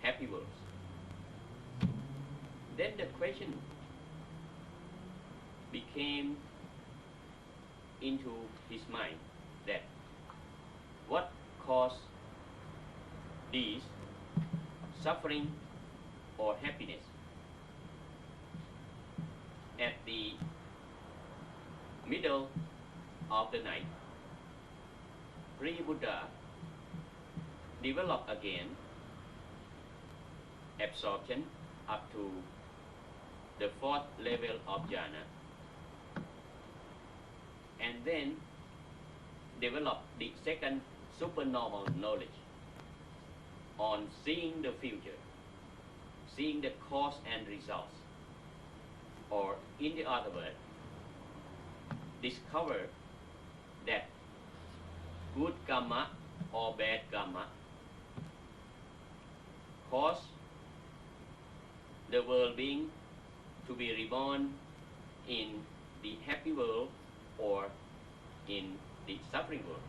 happy worlds. Then the question became into his mind that what caused these suffering or happiness. At the middle of the night, Buddha developed again absorption up to the fourth level of jhana, and then developed the second supernormal knowledge on seeing the future, seeing the cause and results, or in the other word, discover that good karma or bad karma cause the world being to be reborn in the happy world or in the suffering world.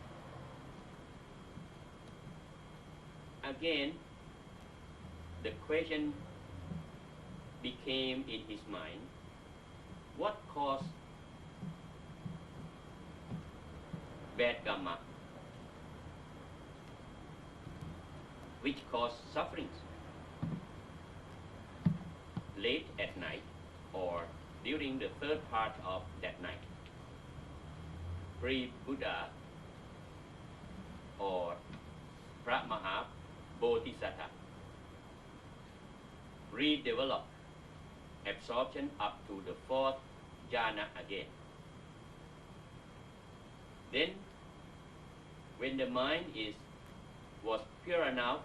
Again, the question became in his mind, what caused bad karma, which caused sufferings late at night or during the third part of that night. Pre-Buddha or Phra Maha Bodhisattva redeveloped absorption up to the fourth jhana again. Then, when the mind was pure enough,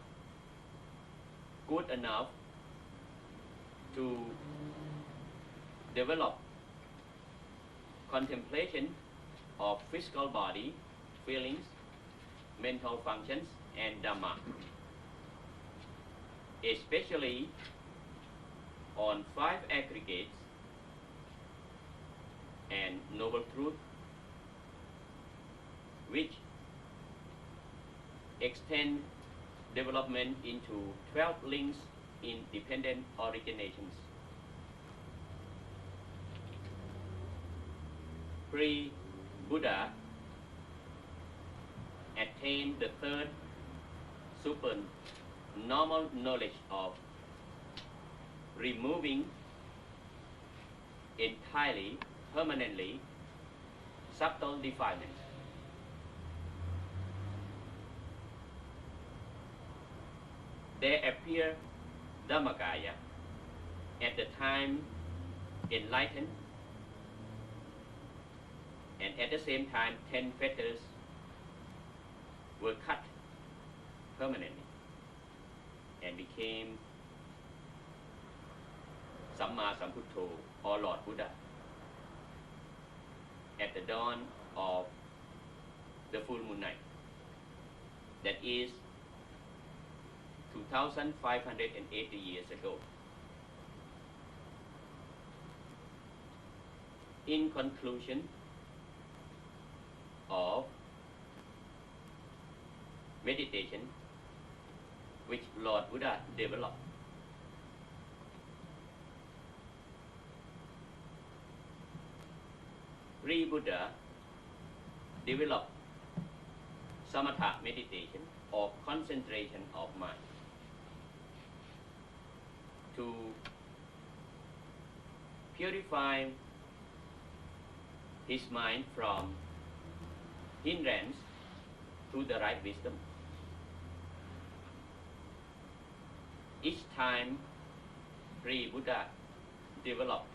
good enough to develop contemplation of physical body, feelings, mental functions, and Dhamma, especially on 5 aggregates and noble truth, which extend development into 12 links in dependent originations. Pre-Buddha attained the third super normal knowledge of removing entirely, permanently subtle defilements. There appear Dhammakaya at the time enlightened, and at the same time 10 fetters were cut permanently and became Samma Sambuddho or Lord Buddha at the dawn of the full moon night. That is 2,580 years ago. In conclusion of meditation which Lord Buddha developed, Buddha developed samatha meditation or concentration of mind to purify his mind from hindrance to the right wisdom. Each time Buddha developed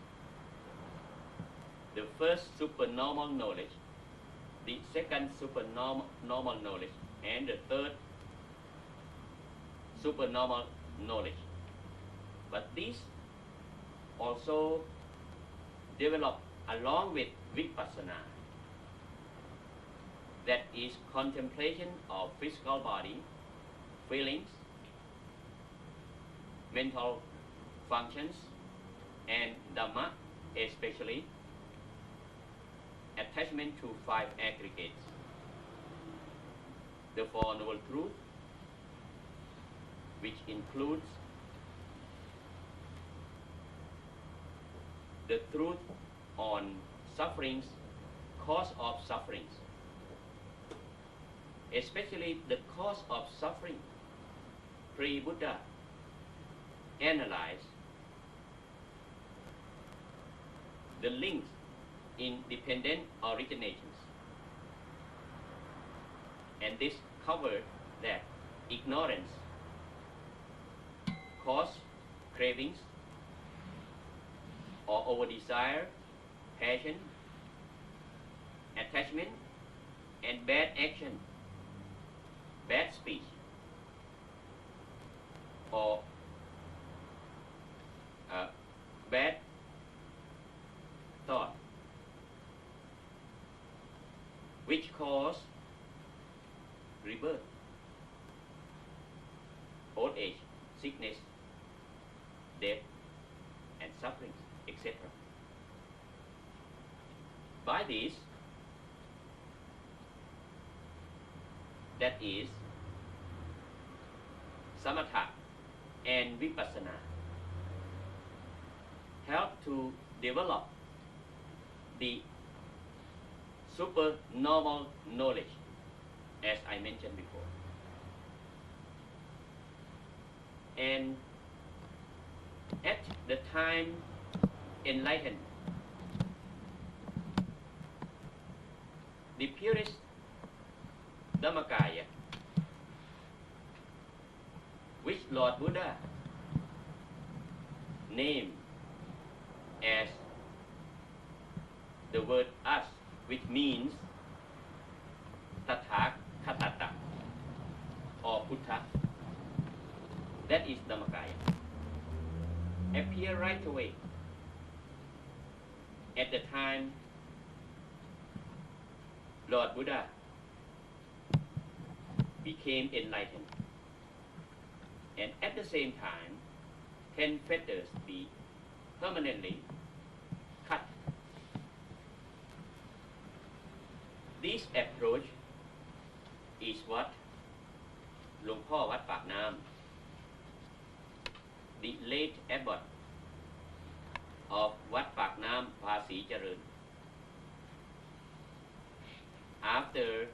the first supernormal knowledge, the second supernormal knowledge, and the third supernormal knowledge. But these also develop along with vipassana, that is contemplation of physical body, feelings, mental functions, and Dhamma, especially attachment to 5 aggregates, the Four Noble Truths, which includes the truth on sufferings, cause of sufferings, especially the cause of suffering. Pre-Buddha analyzed the links in dependent originations, and this covered that ignorance cause cravings or over desire, passion, attachment, and bad action, bad speech, or bad thought, which cause rebirth, old age, sickness, death, and sufferings, etc. By this, that is samatha and vipassana, help to develop the supernormal knowledge, as I mentioned before. And at the time enlightened, the purest Dhammakaya, which Lord Buddha named as the word us, which means Tathagata or Buddha, that is Dhammakaya, appear right away at the time Lord Buddha became enlightened, and at the same time 10 fetters be permanently cut. This approach is what Luang Phor Thep Nam, the late abbot of Wat Pak Nam Phasi Charan, after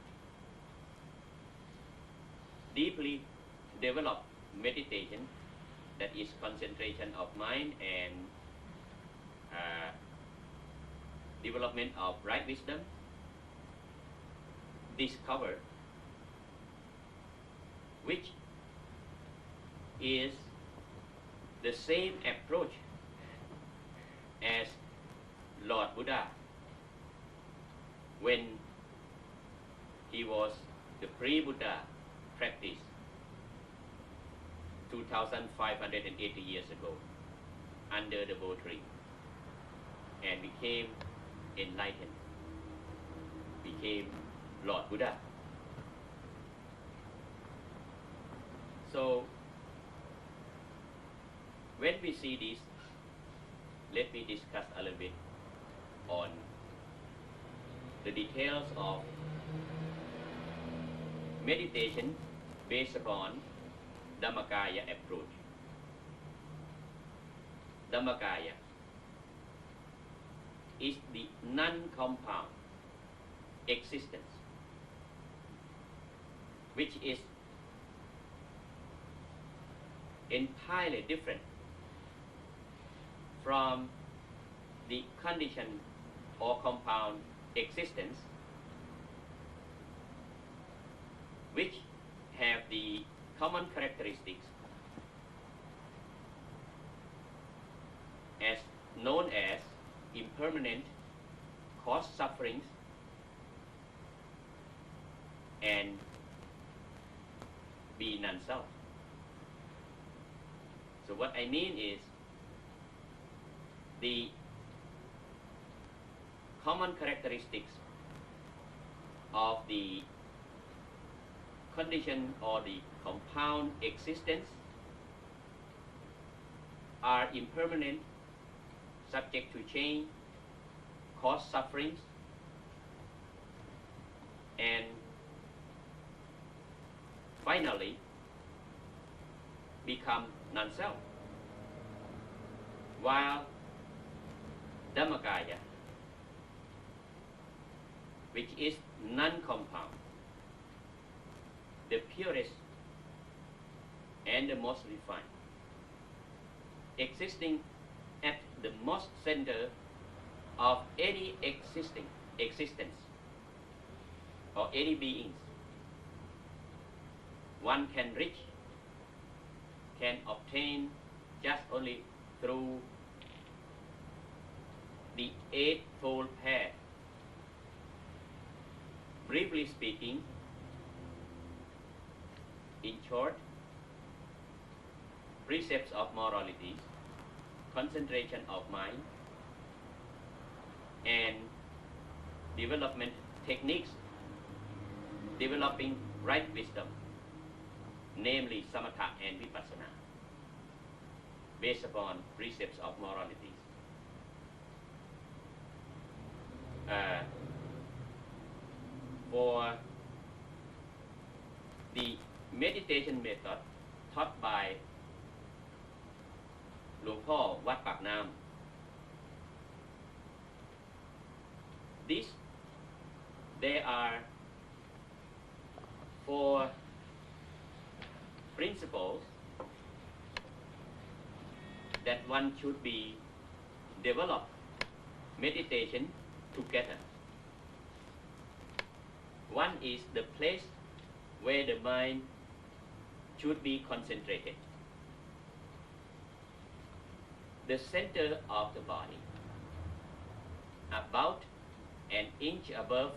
deeply developed meditation, that is concentration of mind and development of right wisdom, discovered which is the same approach as Lord Buddha when he was the pre-Buddha practice 2,580 years ago under the Bo tree, and became enlightened, became Lord Buddha. So when we see this, let me discuss a little bit on the details of meditation based upon Dhammakaya approach. Dhammakaya is the non-compound existence, which is entirely different from the conditioned or compound existence, which have the common characteristics as known as impermanent, cause sufferings, and be non-self. So what I mean is the common characteristics of the condition or the compound existence are impermanent, subject to change, cause sufferings, and finally become non-self. While Dhammakaya, which is non-compound, the purest and the most refined, existing at the most center of any existence or any beings, one can reach, can obtain just only through the Eightfold Path. Briefly speaking, in short, precepts of morality, concentration of mind, and development techniques developing right wisdom, namely samatha and vipassana, based upon precepts of moralities. For the meditation method taught by Luang พ่อ วัดปากน้ำ there are 4 principles that one should be develop meditation together. One is the place where the mind should be concentrated, the center of the body, about an inch above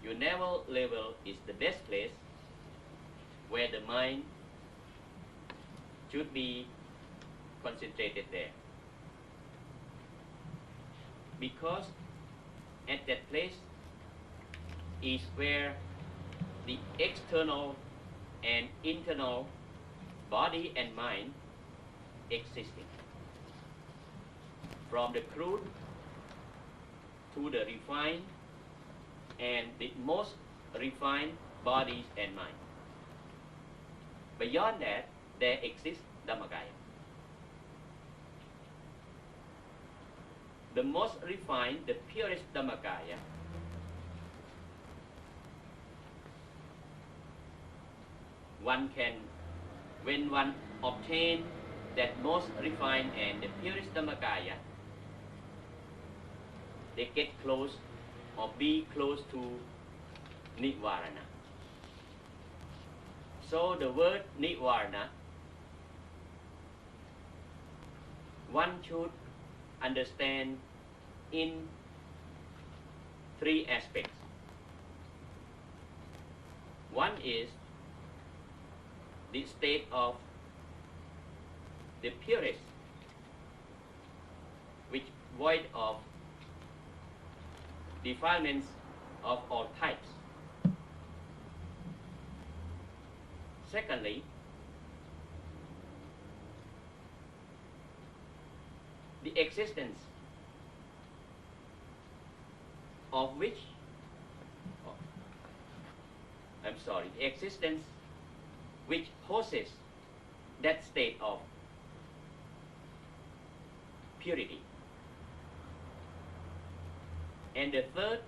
your navel level is the best place where the mind should be concentrated there, because at that place is where the external and internal body and mind existing, from the crude to the refined and the most refined bodies and mind. Beyond that, there exists Dhammakaya. The most refined, the purest Dhammakaya one can, when one obtain that most refined and the purest Dhammakaya, they get close or be close to Nirvana. So the word Nirvana, one should understand in 3 aspects. One is the state of the purest, which void of defilements of all types. Secondly, the existence of which, the existence which possesses that state of purity. And the third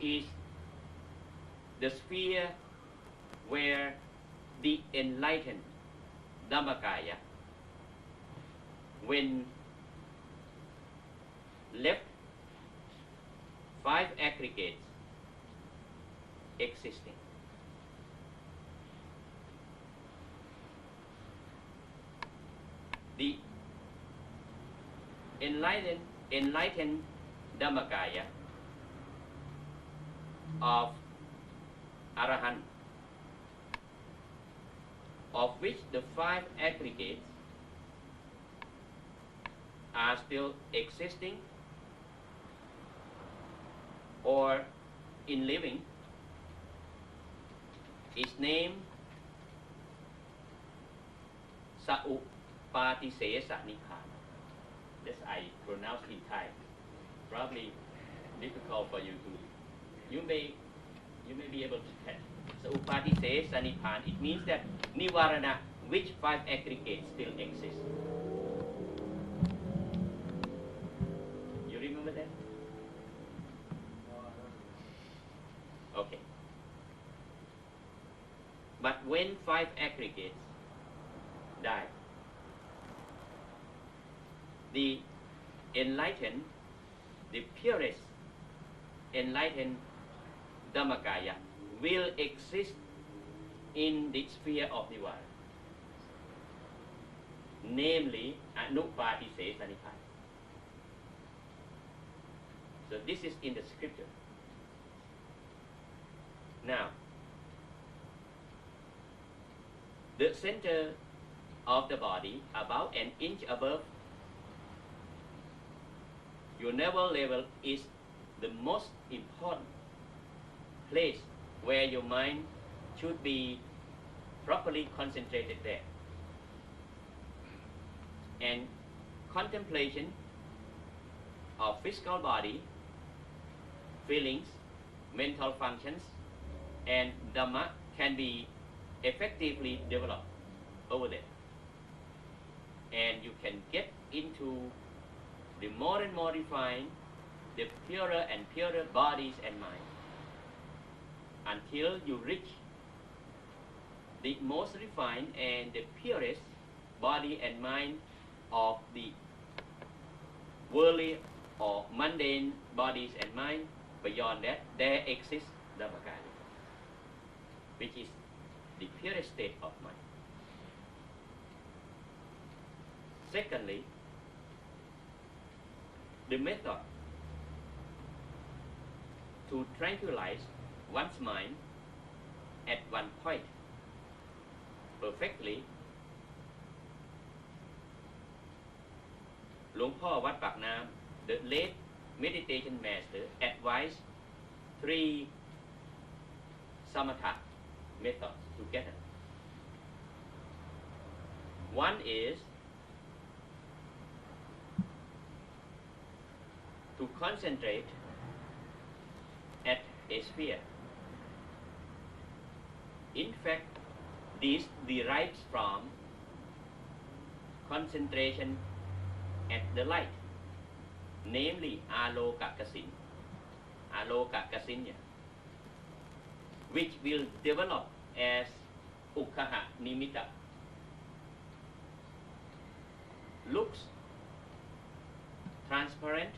is the sphere where the enlightened Dhammakaya, when left 5 aggregates existing. The enlightened Dhammakaya of Arahant, of which the 5 aggregates are still existing or in living, is named Sa-up-pa-ti-se-sa Nibbana. That's I pronounce in Thai. Probably difficult for you to. You may be able to catch. Sa-up-pa-ti-se-sa Nibbana. It means that Nivarana, which 5 aggregates still exist. But when 5 aggregates die, the enlightened, the purest enlightened Dhammakaya will exist in the sphere of Nirvana, namely Anupatise Sanipata. So this is in the scripture. Now, the center of the body, about an inch above your navel level, is the most important place where your mind should be properly concentrated there. And contemplation of physical body, feelings, mental functions, and Dhamma can be effectively developed over there. And you can get into the more and more refined, the purer and purer bodies and minds, until you reach the most refined and the purest body and mind of the worldly or mundane bodies and mind. Beyond that, there exists Dhammakaya, which is the purest state of mind. Secondly, the method to tranquilize one's mind at one point perfectly. Luang พ่อ วัดปากน้ำ the late meditation master, advised 3 samatha methods together. One is to concentrate at a sphere. In fact, this derives from concentration at the light, namely Aloka-kasin, which will develop as Ukkaha Nimitta. Looks transparent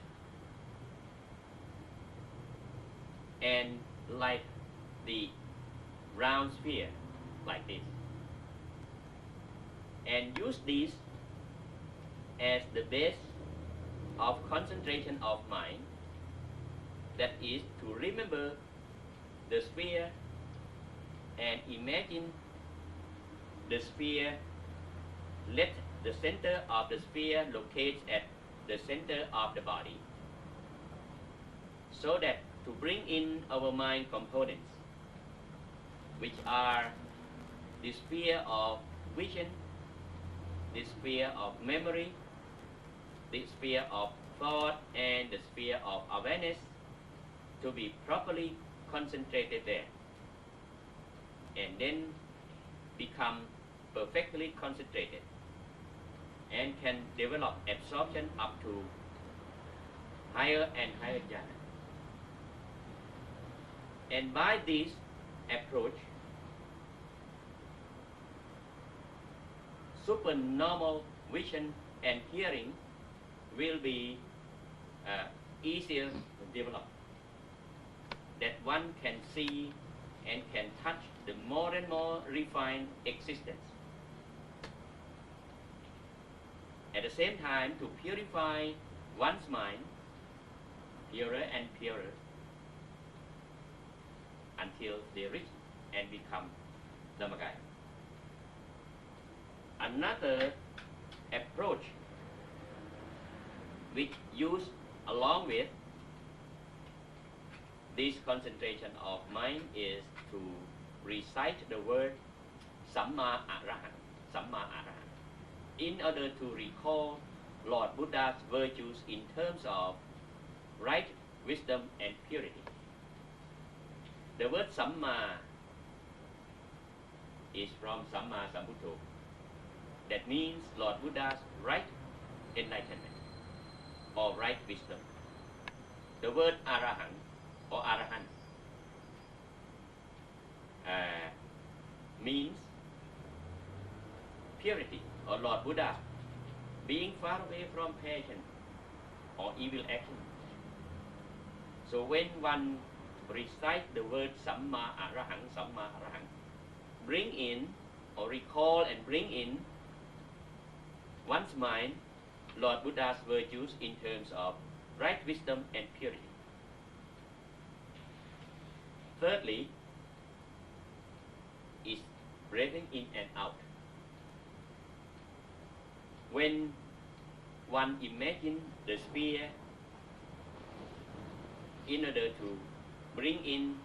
and like the round sphere, like this, and use these as the base of concentration of mind, that is to remember the sphere and imagine the sphere. Let the center of the sphere locate at the center of the body, so that to bring in our mind components, which are the sphere of vision, the sphere of memory, the sphere of thought, and the sphere of awareness, to be properly concentrated there, and then become perfectly concentrated and can develop absorption up to higher and higher jhana. And by this approach, supernormal vision and hearing will be easier to develop, that one can see and can touch the more and more refined existence. At the same time, to purify one's mind purer and purer until they reach and become Dhammakaya. Another approach which used along with this concentration of mind is to recite the word Samma Arahant, Samma Arahant, in order to recall Lord Buddha's virtues in terms of right, wisdom, and purity. The word Samma is from Samma Sambuddho. That means Lord Buddha's right enlightenment or right wisdom. The word Arahant or Arahant means purity, or Lord Buddha being far away from passion or evil action. So when one recites the word Samma Arahang, bring in or recall and bring in one's mind Lord Buddha's virtues in terms of right wisdom and purity. Thirdly is breathing in and out. When one imagines the sphere in order to bring in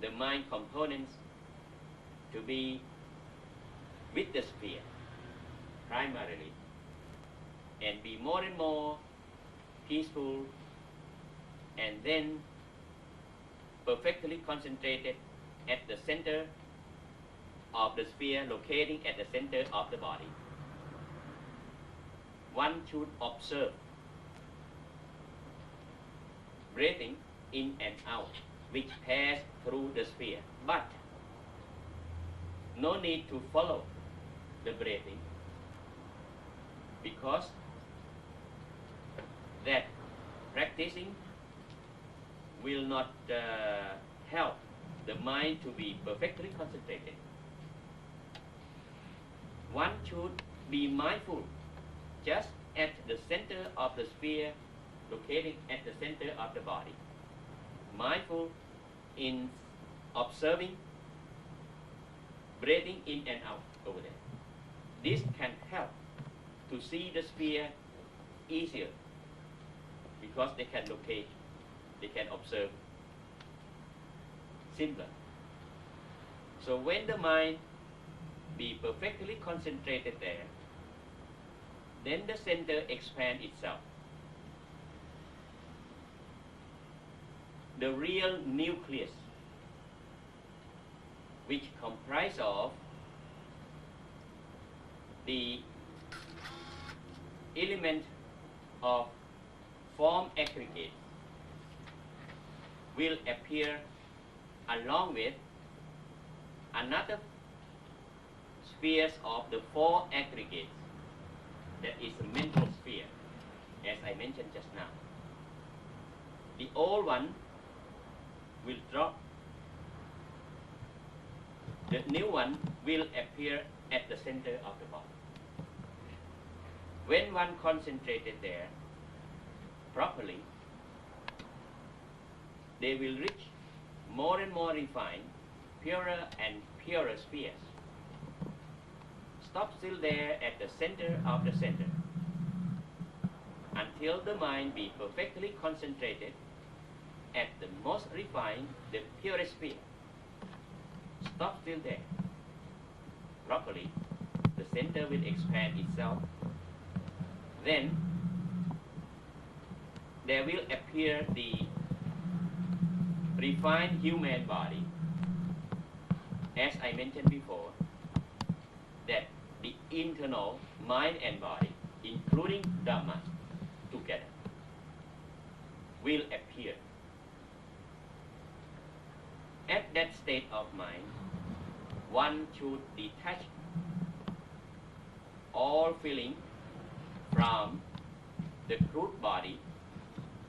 the mind components to be with the sphere primarily and be more and more peaceful and then perfectly concentrated at the center of the sphere, locating at the center of the body. One should observe breathing in and out which pass through the sphere, but no need to follow the breathing, because that practicing will not help the mind to be perfectly concentrated. One should be mindful just at the center of the sphere, located at the center of the body. Mindful in observing breathing in and out over there. This can help to see the sphere easier because they can locate, they can observe simpler. So when the mind be perfectly concentrated there, then the center expands itself. The real nucleus, which comprises of the element of form aggregate, will appear along with another spheres of the four aggregates. That is the mental sphere, as I mentioned just now. The old one will drop. The new one will appear at the center of the body. When one concentrated there properly, they will reach more and more refined, purer and purer spheres. Stop still there at the center of the center until the mind be perfectly concentrated at the most refined, the purest sphere. Stop still there. Properly, the center will expand itself. Then there will appear the refined human body, as I mentioned before, that the internal mind and body, including Dhamma, together, will appear. At that state of mind, one should detach all feeling from the crude body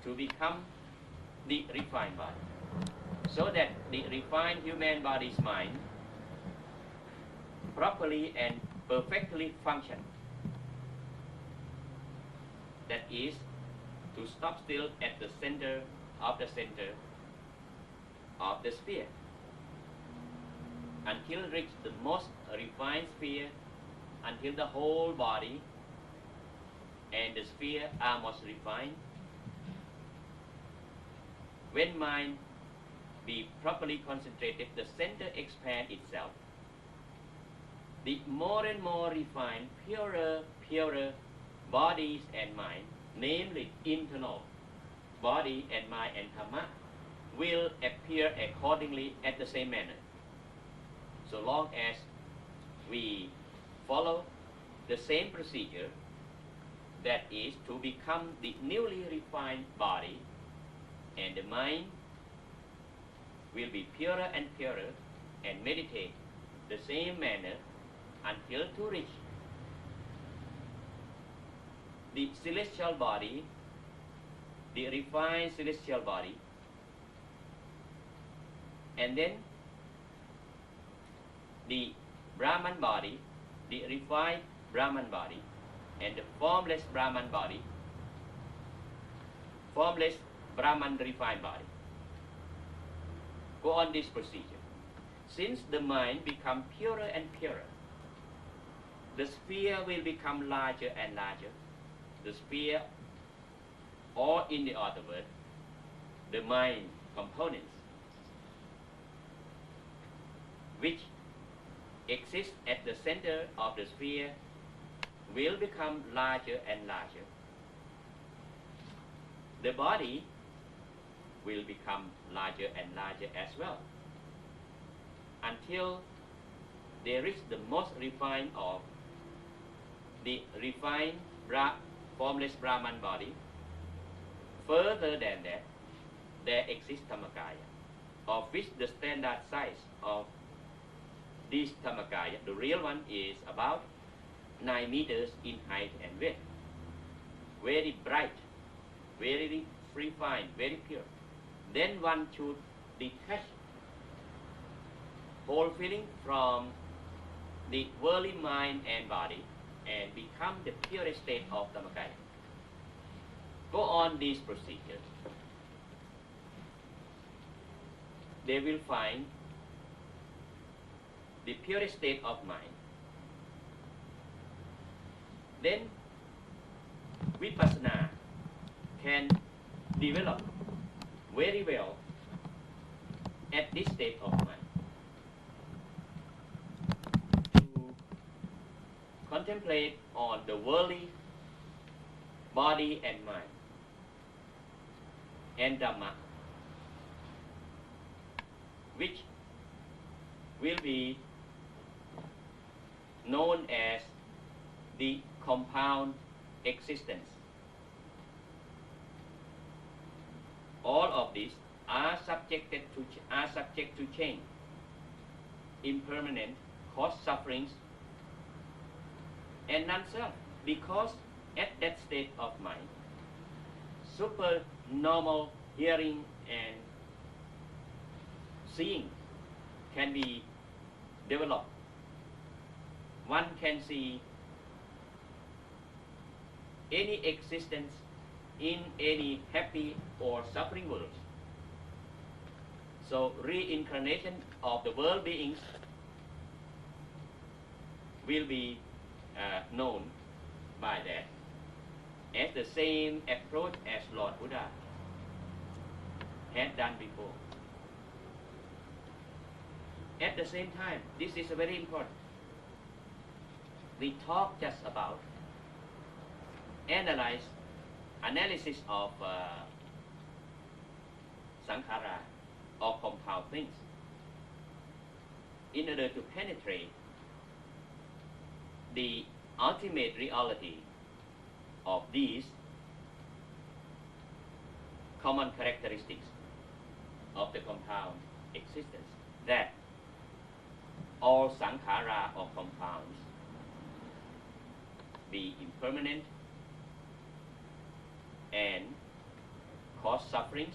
to become the refined body, so that the refined human body's mind properly and perfectly function. That is, to stop still at the center of the sphere until reach the most refined sphere, until the whole body and the sphere are most refined. When mind be properly concentrated, the center expand itself. The more and more refined, purer bodies and mind, namely internal body and mind and Dhamma, will appear accordingly at the same manner. So long as we follow the same procedure, that is to become the newly refined body, and the mind will be purer and purer and meditate the same manner until to reach the celestial body, the refined celestial body, and then the Brahman body, the refined Brahman body, and the formless Brahman body, formless Brahman refined body. Go on this procedure. Since the mind becomes purer and purer, the sphere will become larger and larger. The sphere, or in the other word, the mind components, which exist at the center of the sphere, will become larger and larger. The body will become larger and larger as well, until they reach the most refined of the refined formless Brahman body. Further than that, there exists Dhammakaya, of which the standard size of this Dhammakaya, the real one, is about 9 meters in height and width. Very bright, very refined, very pure. Then one should detach whole feeling from the worldly mind and body and become the purest state of Dhammakaya. Go on these procedures. They will find the purest state of mind. Then Vipassana can develop very well at this state of mind. To contemplate on the worldly body and mind and Dhamma, which will be known as the compound existence. All of these are subject to change, impermanent, cause sufferings, and non-self, because at that state of mind, supernormal hearing and seeing can be developed. One can see any existence in any happy or suffering world. So reincarnation of the world beings will be known by that as the same approach as Lord Buddha had done before. At the same time, this is very important. We talk just about analysis of sankhara or compound things in order to penetrate the ultimate reality of these common characteristics of the compound existence, that all sankhara or compounds be impermanent and cause sufferings,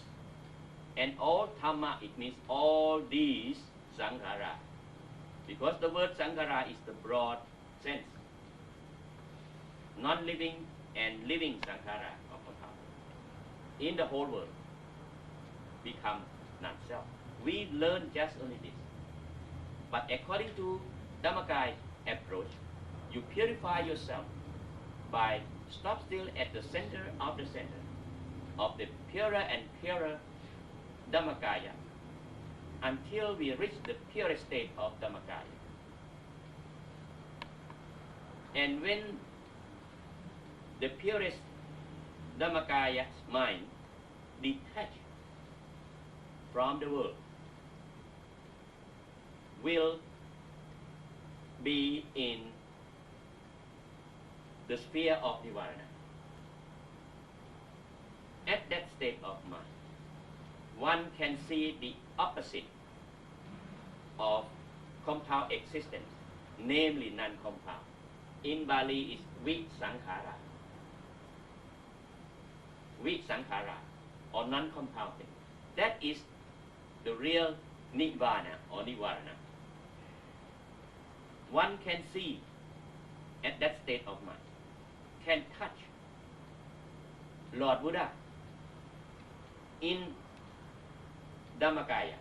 and all dhamma, it means all these sankhara, because the word sankhara is the broad sense, non-living and living sankhara or compound in the whole world become non-self. We learn just only this, but according to Dhammakaya approach, you purify yourself by stop still at the center of the purer and purer Dhammakaya until we reach the purest state of Dhammakaya. And when the purest Dhammakaya's mind detached from the world, will be in the sphere of Nivarana. At that state of mind, one can see the opposite of compound existence, namely non-compound. In Bali is visankhara. Visankhara or non-compounding. That is the real nibbana or nivarana. One can see at that state of mind, can touch Lord Buddha in Dhammakaya,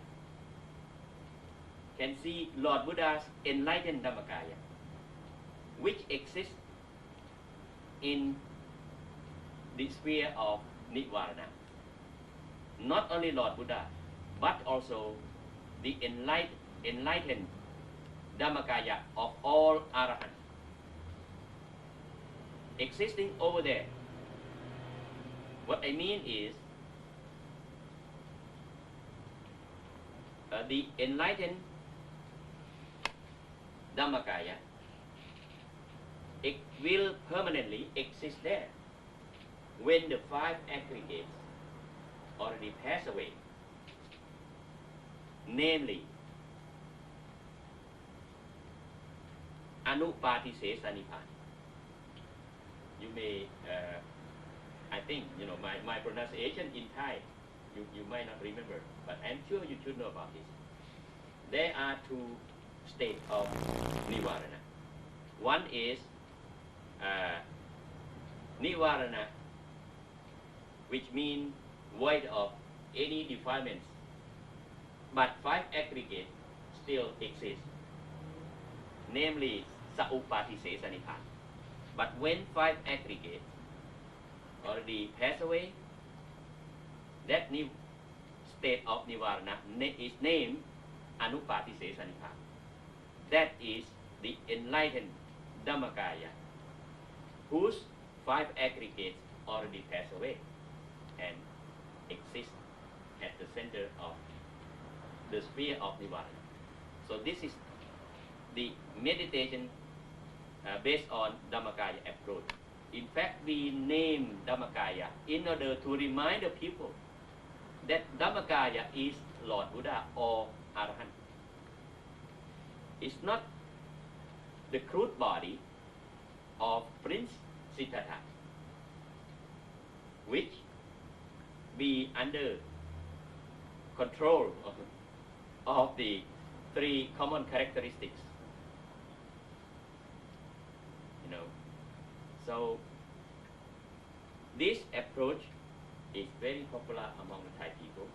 can see Lord Buddha's enlightened Dhammakaya, which exists in the sphere of Nibbana. Not only Lord Buddha, but also the enlightened Dhammakaya of all Arahants existing over there. What I mean is the enlightened Dhammakaya, it will permanently exist there when the 5 aggregates already pass away, namely Anupatisesanipan. You may, I think, my pronunciation in Thai, you might not remember, but I'm sure you should know about this. There are 2 states of Nivarana. One is Nivarana, which means void of any defilements, but 5 aggregates still exist, namely Saupatisesanipan. But when 5 aggregates already pass away, that new state of Nivarana is named Anupatisesanipan. That is the enlightened Dhammakaya, whose 5 aggregates already pass away and exist at the center of the sphere of Nivarana. So this is the meditation based on Dhammakaya approach. In fact, we name Dhammakaya in order to remind the people that Dhammakaya is Lord Buddha or Arahant. It's not the crude body of Prince Siddhartha, which be under control of the 3 common characteristics. So this approach is very popular among the Thai people,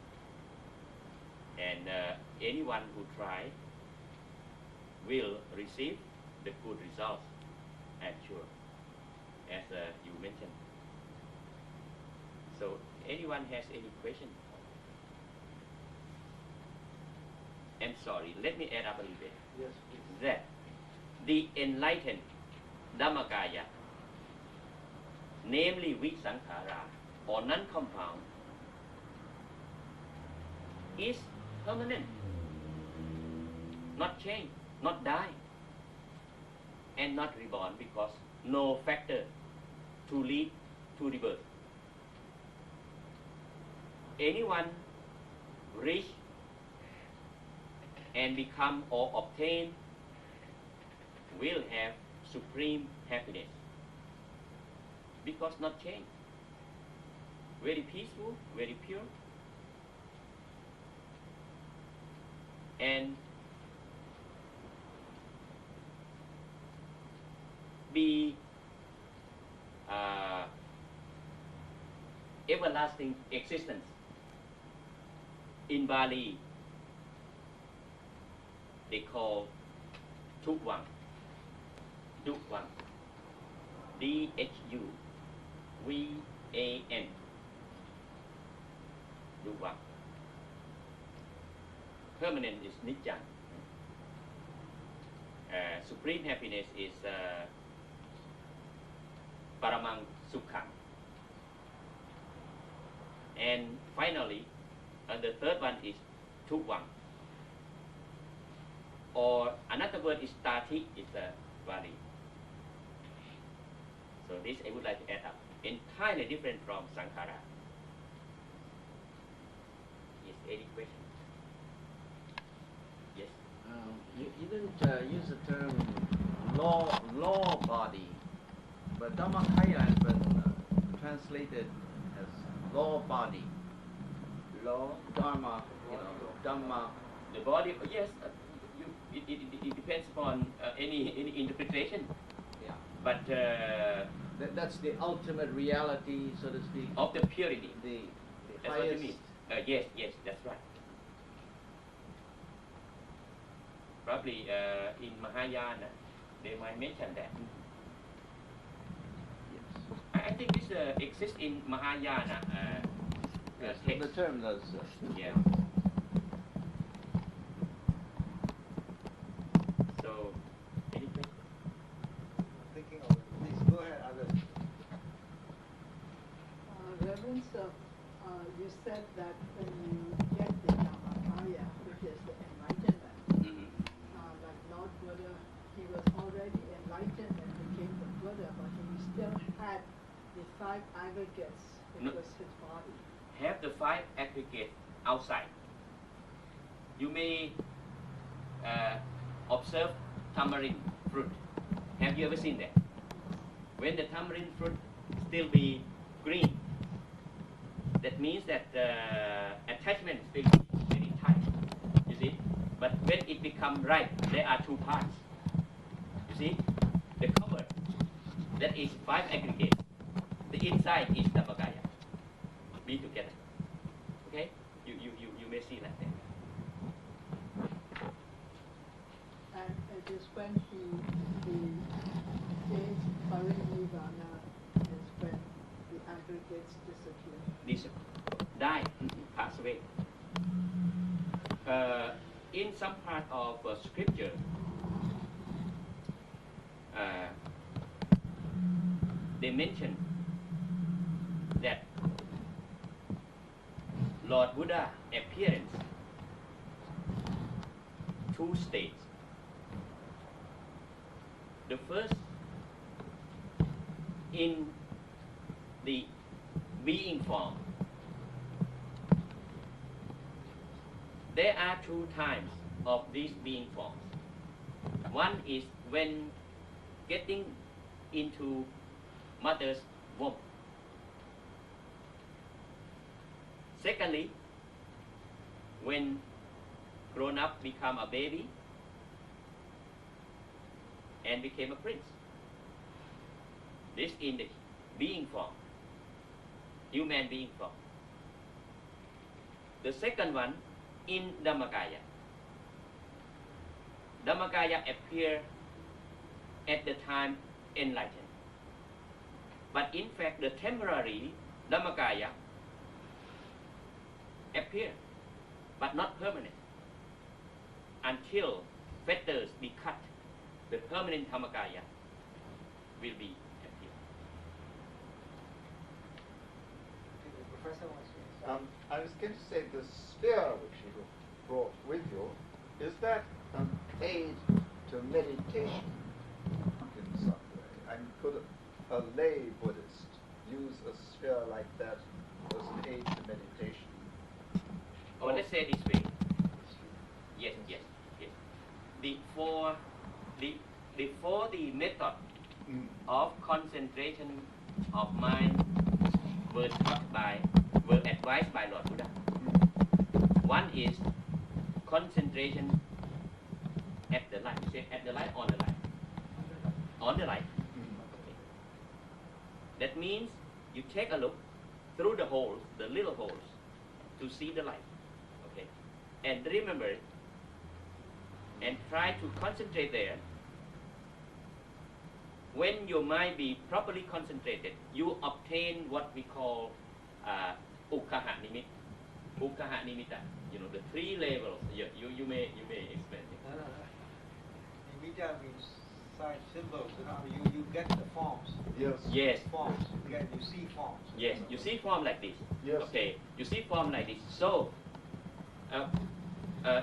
and anyone who try will receive the good results, I'm sure, as you mentioned. So anyone has any question? I'm sorry, let me add up a little bit. Yes, please. That the enlightened Dhammakaya, namely Visankhara or non-compound, is permanent, not change, not die, and not reborn, because no factor to lead to rebirth. Anyone reach and become or obtain will have supreme happiness, because not change. Very peaceful, very pure, and be everlasting existence. In Bali, they call Luang, Luang, D-H-U-V-A-N, Luang. Permanent is Nijjang. Supreme happiness is Paramang Sukhang. And finally, the third one is Tuwang. Or another word is Tati, is Bali. So this I would like to add up. Entirely different from Sankhara. Is any question? Yes. You didn't use the term law body, but Dhammakaya has been translated as law body. Law, Dharma, Dhamma. the body. Yes, it depends upon any interpretation. Yeah. But That's the ultimate reality, so to speak. of the purity. The That's what you highest. mean. Yes, that's right. Probably in Mahayana, they might mention that. Yes. I think this exists in Mahayana Yes, text. the term does. Yeah. So, any question? Thinking of it. Please go ahead, others. Reverend sir, you said that when you get the Dhammakaya, which is the enlightenment, Mm-hmm. like Lord Buddha, he was already enlightened and became the Buddha, but he still had the 5 aggregates, which No. was his body. Have the 5 aggregates outside. You may observe tamarind fruit. Have you ever seen that? When the tamarind fruit still be green, that means that attachment still very tight. You see? But when it become ripe, there are 2 parts. You see? The cover, that is 5 aggregates. The inside is Dhammakaya. Be together. Okay? You may see like that. And it is when he attains parinirvana is when the aggregates disappear. This die, pass away. In some part of scripture, they mention that Lord Buddha appearance 2 states. The first, in the being form. There are 2 times of these being forms. One is when getting into mother's womb. Secondly, when grown up become a baby and became a prince. This in the being form, human being form. The second one in Dhammakaya. Dhammakaya appear at the time enlightened. But in fact, the temporary Dhammakaya appear, but not permanent. Until fetters be cut, the permanent Dhammakaya will be appear. Professor wants to I was going to say the sphere which you brought with you, is that an aid to meditation in some way? And could a lay Buddhist use a sphere like that as an aid to meditation? Or let's say this way. Yes. For the method of concentration of mind were advised by Lord Buddha. One is concentration at the light. You say at the light, on the light. On the light. Okay. That means you take a look through the holes, the little holes, to see the light. Okay. And remember it. And try to concentrate there. When your mind be properly concentrated, you obtain what we call ukkaha nimit. Ukkaha nimita. You know, the 3 levels. You may explain it. Nimitta means sign symbols. You get the forms. Yes. Forms. You see forms. Yes. You see form like this. Yes. Okay. You see form like this. So,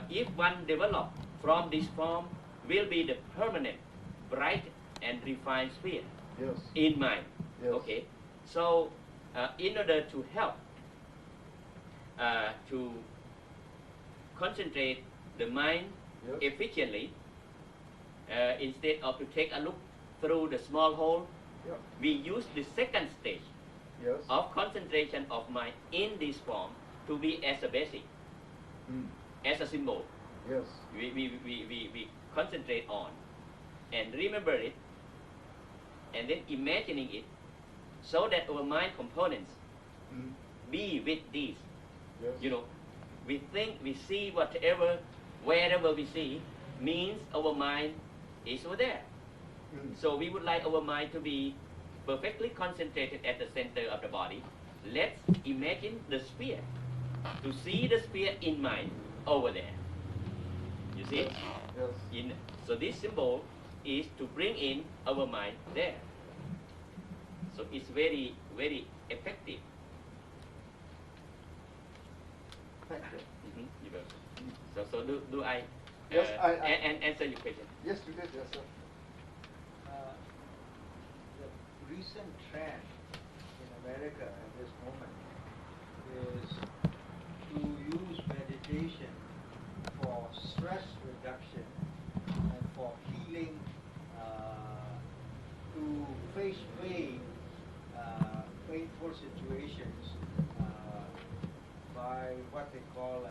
if one develop from this form, will be the permanent, bright and refined sphere in mind. Yes. Okay. So, in order to help to concentrate the mind Yes. efficiently, instead of to take a look through the small hole, Yeah. we use the second stage Yes. of concentration of mind in this form to be as a basic, Mm. as a symbol. Yes. We concentrate on and remember it and then imagining it so that our mind components Mm. be with these. Yes. You know, we think, we see whatever, wherever we see, means our mind is over there. Mm. So we would like our mind to be perfectly concentrated at the center of the body. Let's imagine the sphere, to see the sphere in mind over there. You see? Yes. So this symbol is to bring in our mind there. So it's very, very effective. Thank you. You're welcome. So do I, Yes, I and answer your question? Yes, you did. Yes, sir. The recent trend in America at this moment is to use meditation for stress reduction and for healing, to face painful situations by what they call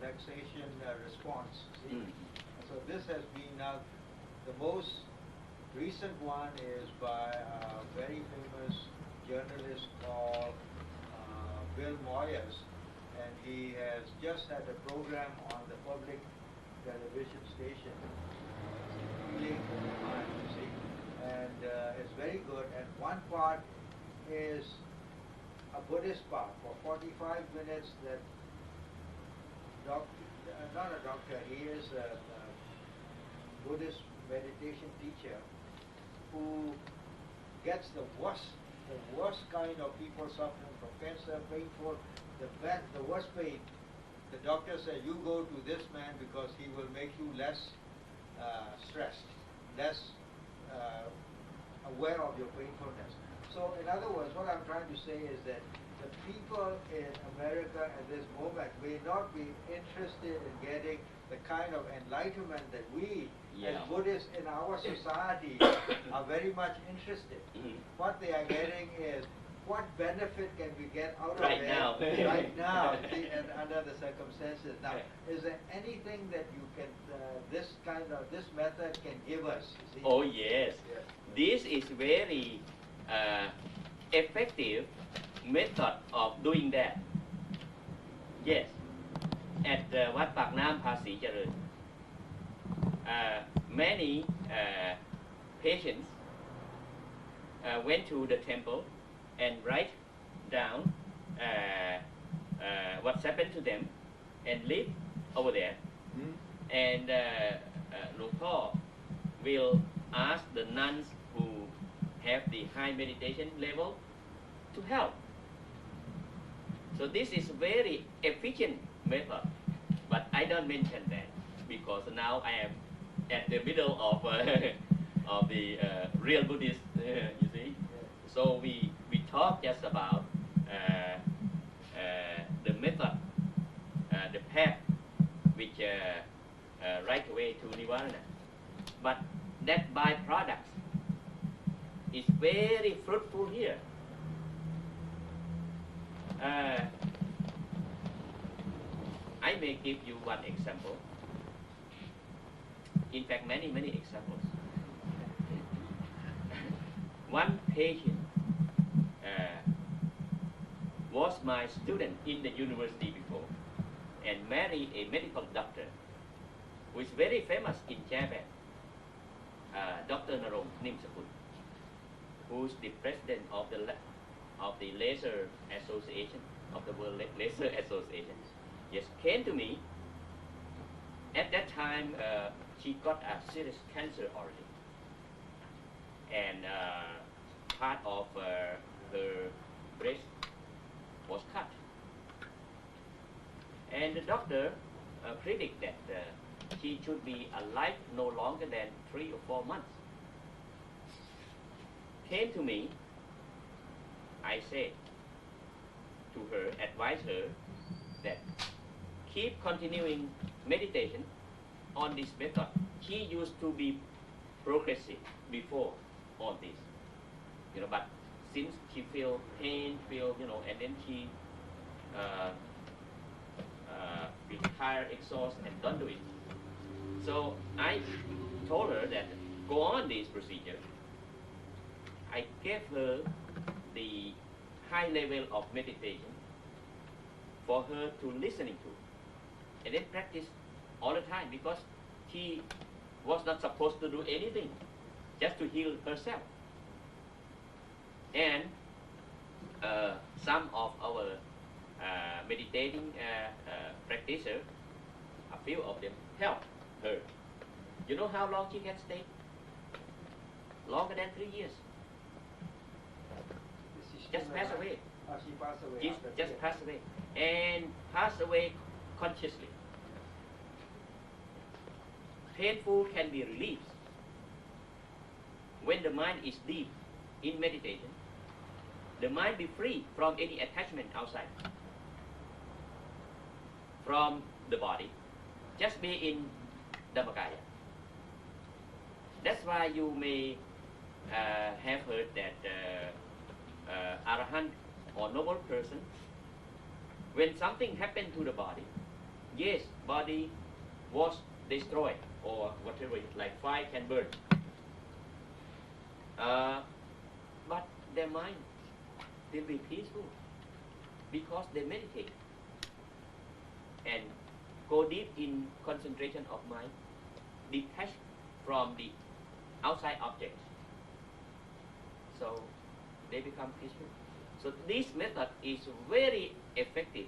relaxation response. See? So this has been now the most recent one is by a very famous journalist called Bill Moyers, and he has just had a program on the public television station, Healing the Mind, you see, and it's very good. And one part is a Buddhist part for 45 minutes that not a doctor, he is a Buddhist meditation teacher who gets the worst kind of people suffering from cancer, painful, the worst pain. The doctor said, you go to this man because he will make you less stressed, less aware of your painfulness. So in other words, what I'm trying to say is that the people in America at this moment may not be interested in getting the kind of enlightenment that we as Buddhists in our society are very much interested. What they are getting is what benefit can we get out of it right now, see, and under the circumstances. Now, is there anything that you can, this method can give us? See? Oh yes. This is very effective method of doing that. Yes. At Wat Pak Nam Phasi Charan, many patients went to the temple and write down what's happened to them and live over there. And Luang Phor will ask the nuns who have the high meditation level to help. So this is very efficient method, but I don't mention that because now I am at the middle of of the real Buddhist, you see. So we talk just about the method, the path which right away to Nirvana. But that byproduct is very fruitful here. I may give you one example. In fact, many examples. One patient was my student in the university before and married a medical doctor who is very famous in Japan, Dr. Narong Nimsakut, who is the president of the Laser Association, of the World Laser Association. Yes, came to me. At that time, she got a serious cancer already, and part of her breast was cut. And the doctor predicted that she should be alive no longer than 3 or 4 months. Came to me. I said to her, advise her that keep continuing meditation on this method. She used to be progressive before all this, but since she feel pain, and then she feel tired, exhausted, and don't do it. So I told her that go on this procedure. I gave her the high level of meditation for her to listening to, and then practice all the time, because she was not supposed to do anything, just to heal herself. And some of our meditating practitioners, a few of them, helped her. You know how long she can stay? Longer than 3 years. Just passed away. She passed away. Just passed away. And passed away consciously. Painful can be relieved when the mind is deep in meditation. The mind be free from any attachment outside, from the body. Just be in Dhammakaya. That's why you may have heard that Arahant or noble person, when something happened to the body, yes, body was destroyed or whatever, like fire can burn. But their mind will be peaceful because they meditate and go deep in concentration of mind, detached from the outside objects. So they become peaceful. So this method is very effective,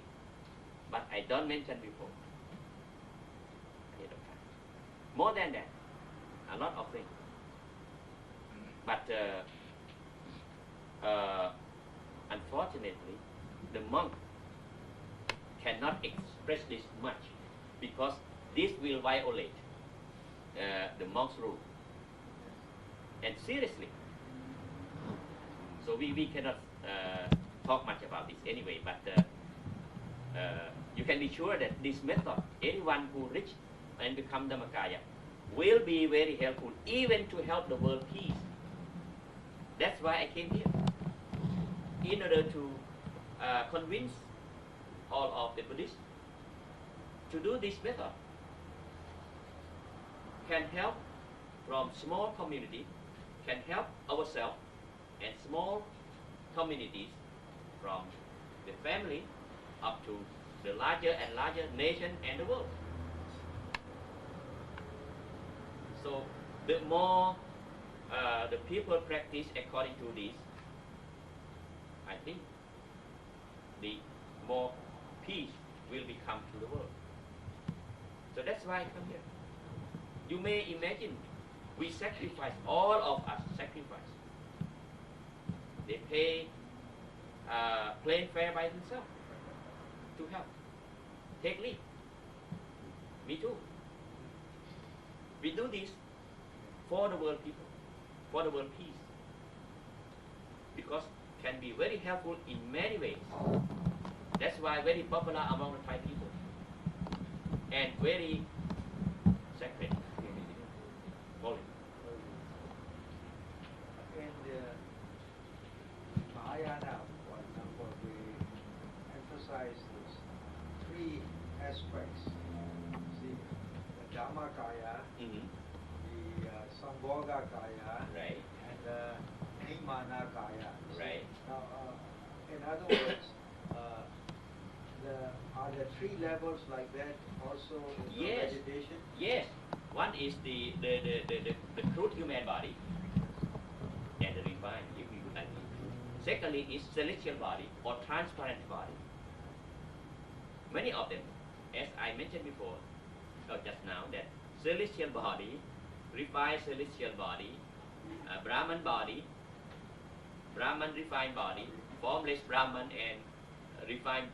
but I don't mention before. More than that, a lot of things. But unfortunately, the monk cannot express this much, because this will violate the monk's rule. And seriously. So we cannot talk much about this anyway, but you can be sure that this method, anyone who reach and become Dhammakaya, will be very helpful, even to help the world peace. That's why I came here, in order to convince all of the Buddhists to do this method. Can help from small community, can help ourselves and small communities, from the family up to the larger and larger nation and the world. So the more the people practice according to this, I think the more peace will become to the world. So that's why I come here. You may imagine, we sacrifice, all of us sacrifice. They pay plane fare by themselves to help. Take leave. Me too. We do this for the world people, for the world peace, because can be very helpful in many ways. That's why very popular among the Thai people and very sacred. Holy. In the Mahayana, for example, we emphasize these three aspects. See, the Dhammakaya, the Sambhogakaya, Right. and the Nimanakaya. Right. Now, in other words, are there three levels like that also in Yes. meditation? Yes. One is the crude human body and the refined, if you would like. Secondly is celestial body or transparent body. Many of them, as I mentioned before, or just now, that celestial body, refined celestial body, Brahman body, Brahman refined body, formless Brahman and refined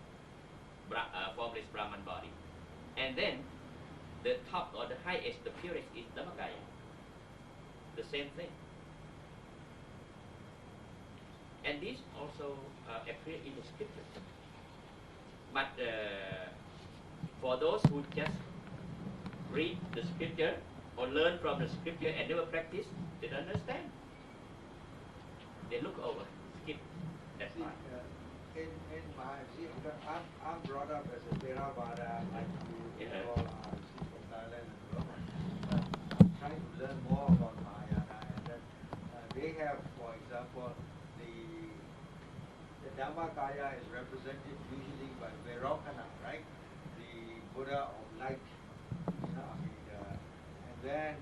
formless Brahman body. And then the top or the highest, the purest is Dhammakaya. The same thing. And these also appear in the scriptures. But for those who just read the scripture or learn from the scripture and never practice, they don't understand. They look over, skip that See, part. in my I'm brought up as a Theravada, like you all are, from Thailand and Burma. I'm trying to learn more about Mahayana, and then they have, for example, the Dhammakaya is represented usually by Vairocana, right? The Buddha of light, and then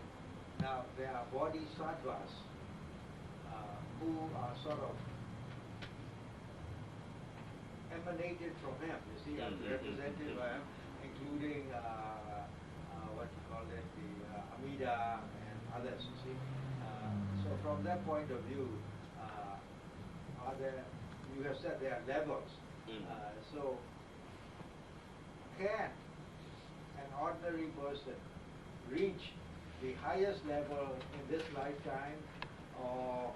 now there are bodhisattvas who are sort of emanated from him, you see, represented by him, including what you call it, the Amida and others, you see. So from that point of view, you have said there are levels. So can an ordinary person reach the highest level in this lifetime, or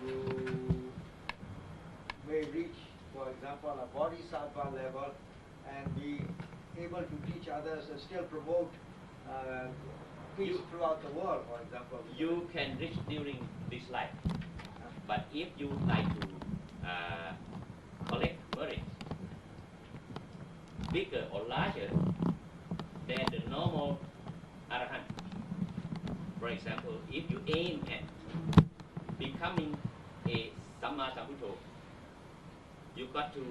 you may reach, for example, a bodhisattva level and be able to teach others and still promote peace throughout the world, for example? You can reach during this life, but if you would like to collect merits bigger or larger than the normal arahant, for example, if you aim at becoming a Samma Sambuddho, you got to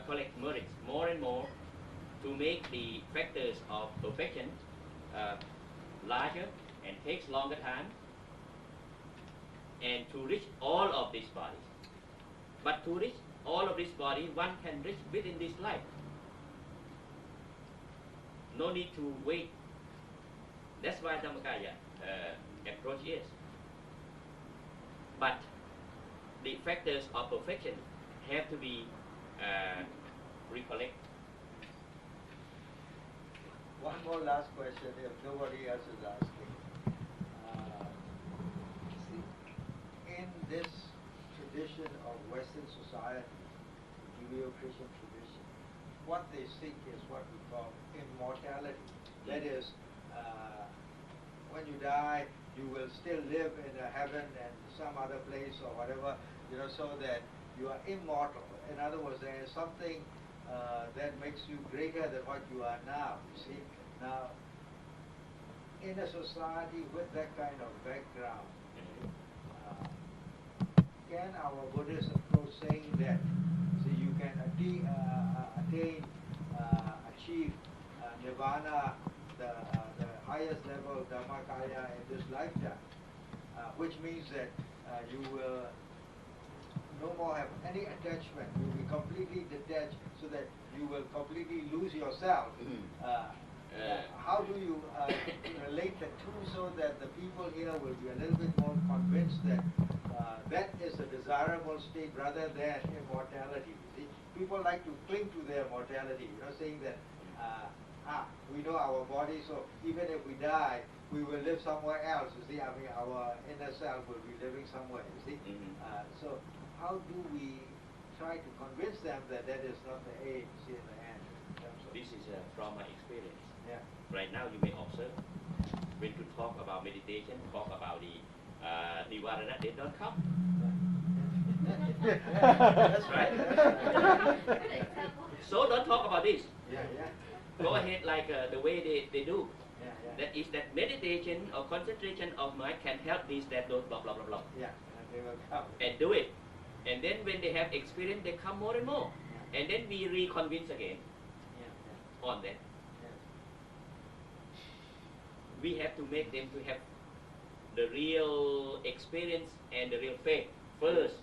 collect merits more and more to make the factors of perfection larger and takes longer time, and to reach all of these bodies. But to reach all of this body, one can reach within this life. No need to wait. That's why Dhammakaya approach is. But the factors of perfection have to be recollected. One more last question, if nobody else is asking. See, in this tradition of Western society, Judeo-Christian tradition, what they seek is what we call immortality. That is, when you die, you will still live in a heaven and some other place or whatever, so that you are immortal. In other words, there is something that makes you greater than what you are now, you see. Now, in a society with that kind of background, can our Buddhist approach saying that, see, you can achieve nirvana, the highest level of Dhammakaya in this lifetime, which means that you will no more have any attachment, you will be completely detached, so that you will completely lose yourself. How do you relate the two so that the people here will be a little bit more convinced that that is a desirable state rather than immortality? See, people like to cling to their mortality, saying that we know our body, so even if we die, we will live somewhere else. You see, I mean, our inner self will be living somewhere. You see, so how do we try to convince them that that is not the aim? See, in the end. This is from my experience. Yeah. Right now, you may observe when to talk about meditation, talk about the Nivarana, they don't come. That's right. So don't talk about this. Go ahead like the way they do. That is that meditation or concentration of mind can help this, that, those, blah, blah, blah, blah. They will come. And do it. And then when they have experience, they come more and more. And then we reconvince again on that. We have to make them to have the real experience and the real faith first.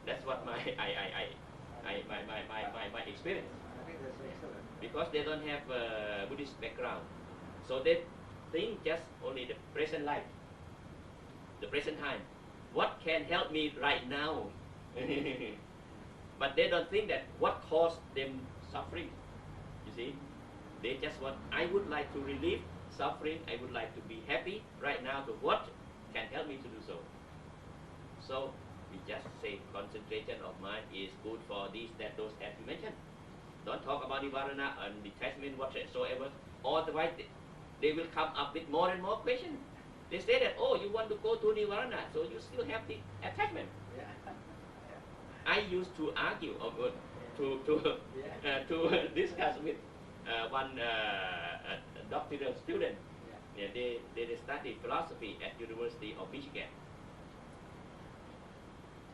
That's what my experience. I think that's excellent. Because they don't have Buddhist background, so they think just only the present life, the present time. What can help me right now? But they don't think that what caused them suffering. You see, they just want, I would like to relieve suffering, I would like to be happy right now, so what can help me to do so? So we just say concentration of mind is good for these, that, those, as you mentioned. Don't talk about Nivarana and detachment whatsoever. Otherwise, they will come up with more and more questions. They say that, oh, you want to go to Nirvana, so you still have the attachment. I used to argue, to discuss with one doctoral student. Yeah, they study philosophy at University of Michigan.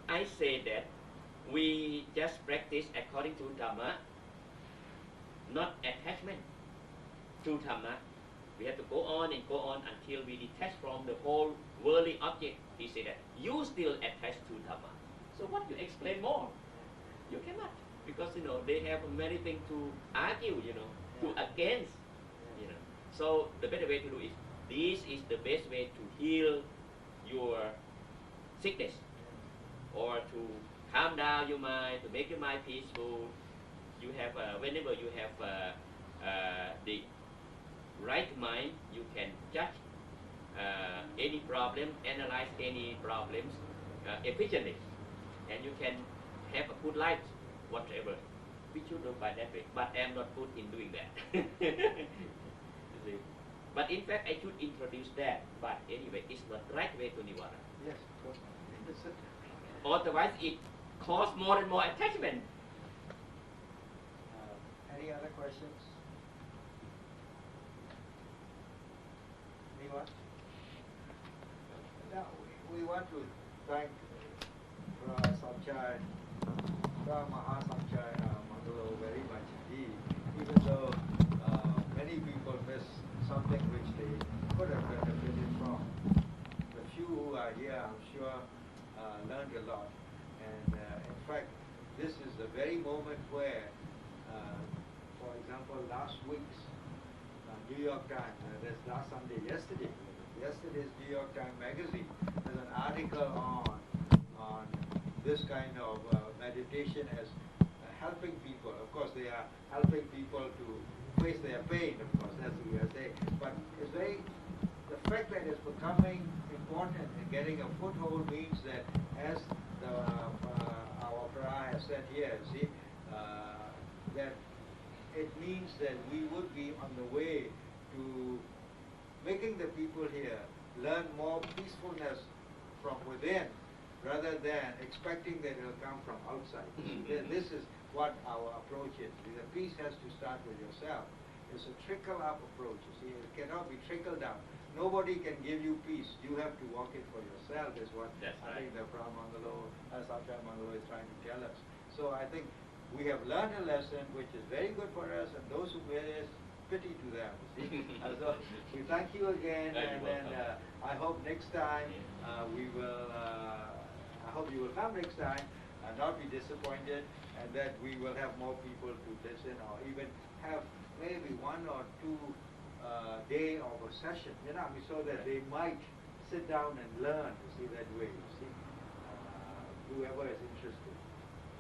I say that we just practice according to Dhamma, not attachment to Dhamma. We have to go on and go on until we detach from the whole worldly object. He said that you still attach to Dhamma. So what you explain more? You cannot, because they have many things to argue, to against, So the better way to do is, this is the best way to heal your sickness, or to calm down your mind, to make your mind peaceful. You have, whenever you have the right mind, you can judge any problem, analyze any problems efficiently, and you can have a good life, whatever. We should do by that way, but I am not good in doing that. You see? But in fact, I should introduce that. But anyway, it's not the right way to Nirvana. Yes, Otherwise, it causes more and more attachment. Any other questions? Anyone? Now, we want to thank Phra Thepyanmongkol very much indeed, even though many people miss something which they could have benefited from. The few who are here, I'm sure, learned a lot. And in fact, this is the very moment where, for example, last week's New York Times, that's last Sunday, yesterday's New York Times magazine, there's an article on this kind of meditation as helping people. Of course, they are helping people to face their pain, of course, that's what we are saying. But it's the fact that it's becoming important and getting a foothold means that, as our Phra has said here, see, that it means that we would be on the way to making the people here learn more peacefulness from within, rather than expecting that it will come from outside. This is what our approach is. The peace has to start with yourself. It's a trickle-up approach. You see, it cannot be trickled down. Nobody can give you peace. You have to walk it for yourself, is what I think the Phra Thepyanmongkol is trying to tell us. So I think we have learned a lesson which is very good for us, and those who made it, pity to them. See? So we thank you again, and then I hope next time we will. I hope you will come next time and not be disappointed, and that we will have more people to listen, or even have maybe 1 or 2 day of a session, so that they might sit down and learn, that way, whoever is interested.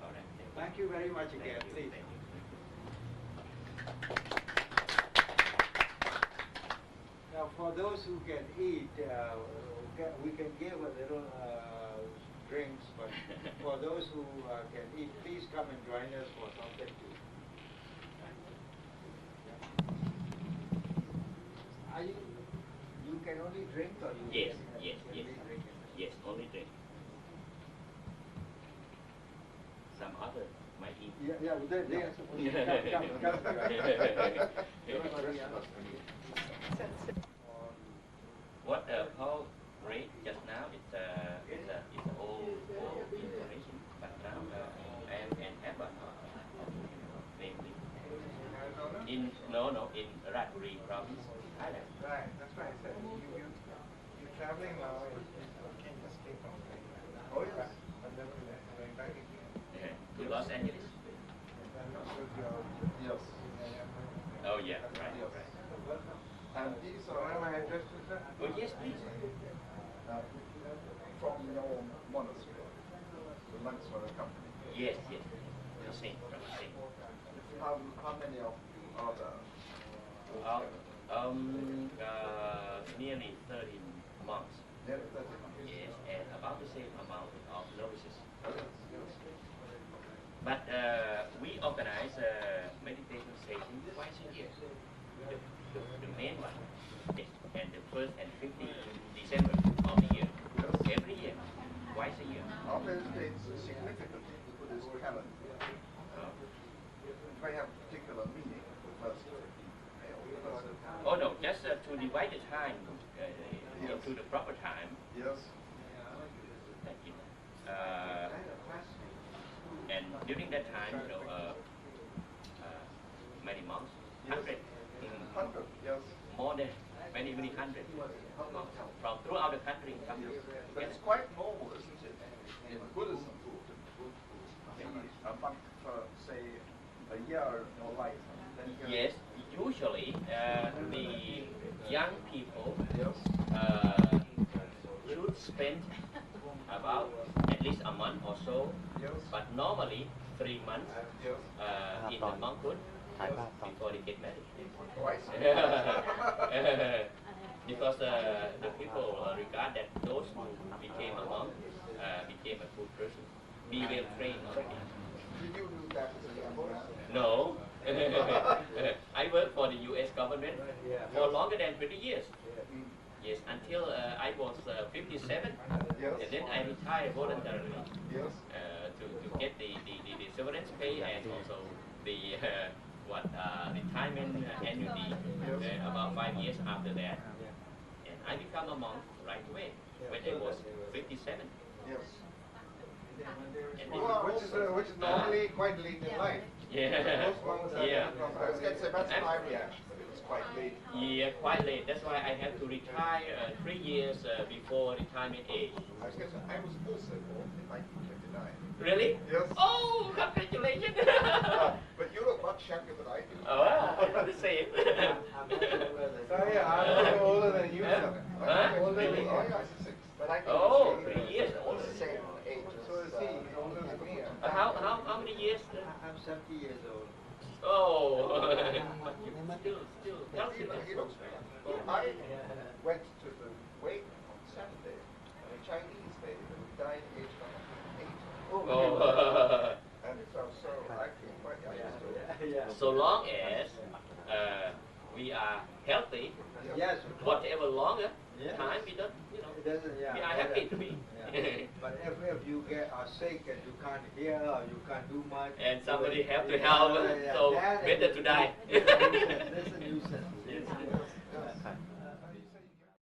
All right. Thank you very much again, please. Now, for those who can eat, we can give a little drinks, but for those who can eat, please come and join us for something to. You can only drink, or you Yes, can yes, yes. drink? Yes, only drink. Some other might eat. Yeah, they are supposed to come. What Paul read just now, it's old information, but now I am an abbot, namely in Ratri province, Thailand. Right, that's right. So you're traveling now, you can't just stay from there. Oh, yes. And then going back again. To Los Angeles. Yes. Oh yeah, right, Yes. right. And these are my address, sir? Oh yes, please. From your monastery, the monks were accompanying. Yes, yes. The same, from the same. How many of you are there? Nearly 30 monks. Nearly 30 monks. Yes, and about the same amount of novices. Oh, yes. But we organize a meditation session twice a year. The main one 21st and 15th December of the year. Every year, twice a year. How many days significant to this calendar? If I have particular meaning, first male. Oh no, just to divide the time into the proper time. Yes. Thank you. And during that time, many months, 100, 100, yes. more than many hundred monks from throughout the country come But it's together. quite normal, isn't it, in Buddhism to be a monk for, say, a year or life. Yes, usually the young people Yes. should spend about at least a month or so, Yes. but normally 3 months Yes. in the monkhood before they get married. Twice. Because the people regard that those who became a monk became a good person, be well trained already. Did you do that as a young boy? No, I worked for the U.S. government for longer than 20 years. Mm. Yes, until I was 57, Yes. and then I retired voluntarily Yes. to get the severance pay and also the retirement annuity about 5 years after that. And I became a monk right away when I was 57. Yes. And Well, which is normally quite late in life. yeah, Most monks are yeah. I was going to say that's my reaction. It's quite late. Yeah, quite late. That's why I had to retire 3 years before retirement age. I was going to say I was also born in 1929. Really? Yes. Oh, congratulations! But you look much younger than I do. Oh, wow, the same. Sorry, I'm older than you. Huh? I'm older Really? than you. Oh, yeah, I see 6. But I think Oh, it's 3 years all older. the same age. So is he. He's older than me. How many years? I'm 70 years old. Oh, still He healthy. looks good. I went to the wake on Saturday, a Chinese lady who died at age 8. Oh. And so I feel quite young. So long as we are healthy, Yes. whatever longer Yes. time we don't, It doesn't, yeah. we are happy to be. Yeah. But if you are sick and you can't hear or you can't do much, And somebody have to help, so better to die. That's a nuisance.